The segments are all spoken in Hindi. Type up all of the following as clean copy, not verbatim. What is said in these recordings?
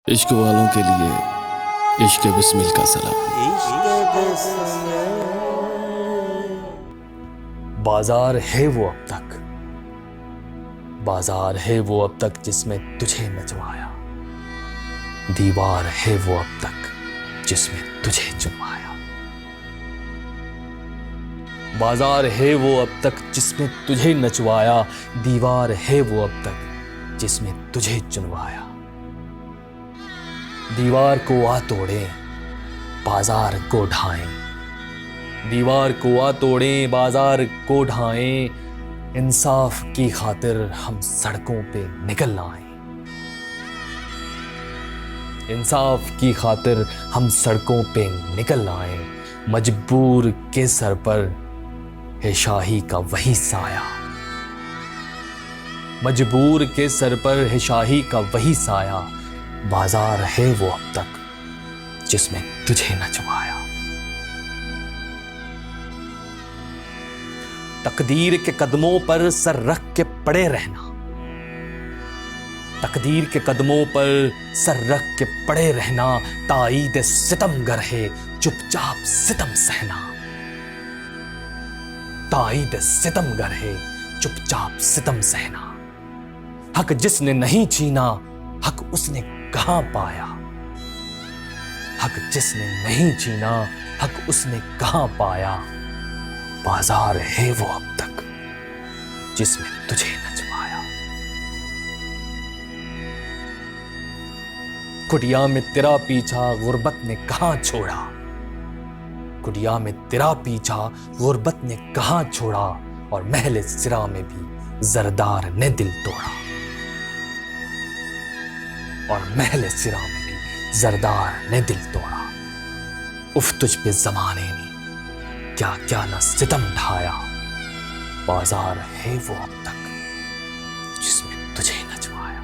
इश्क वालों के लिए इश्क बिस्मिल का सलाम। बाजार है वो अब तक, बाजार है वो अब तक जिसमें तुझे नचवाया। दीवार है वो अब तक जिसमें तुझे चुनवाया। बाजार है वो अब तक जिसमें तुझे नचवाया। दीवार है वो अब तक जिसमें तुझे चुनवाया। दीवार को आ तोड़े, बाजार को ढाएं। दीवार को आ तोड़े, बाजार को ढाएं। इंसाफ की खातिर हम सड़कों पे निकल आए। इंसाफ की खातिर हम सड़कों पे निकल आए। मजबूर के सर पर है शाही का वही साया। मजबूर के सर पर है शाही का वही साया। बाजार है वो अब तक जिसमें तुझे नचवाया। तकदीर के कदमों पर सर रख के पड़े रहना। तकदीर के कदमों पर सर रख के पड़े रहना। ताईद सितम गर है चुपचाप सितम सहना। ताईद सितम गर है चुपचाप सितम सहना। हक जिसने नहीं छीना, हक उसने कहां पाया। हक जिसने नहीं छीना, हक उसने कहां पाया। बाजार है वो अब तक जिसमें तुझे नचवाया। कुटिया में तेरा पीछा गुर्बत ने कहां छोड़ा। कुटिया में तेरा पीछा गुर्बत ने कहां छोड़ा। और महल सिरा में भी जरदार ने दिल तोड़ा। और महल सिरा में भी जरदार ने दिल तोड़ा। उफ तुझ पे जमाने ने क्या क्या न सितम ढाया। बाजार है वो अब तक जिसमें तुझे नचवाया।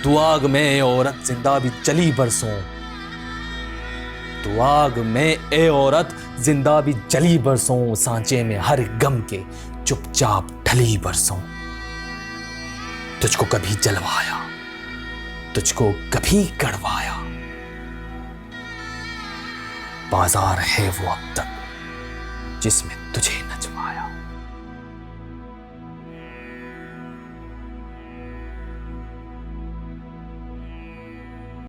तू आग में ए औरत जिंदा भी जली बरसों। तू आग में ए औरत जिंदा भी जली बरसों। सांचे में हर गम के चुपचाप ढली बरसों। तुझको कभी जलवाया, तुझको कभी गड़वाया। बाजार है वो अब तक जिसमें तुझे नचवाया।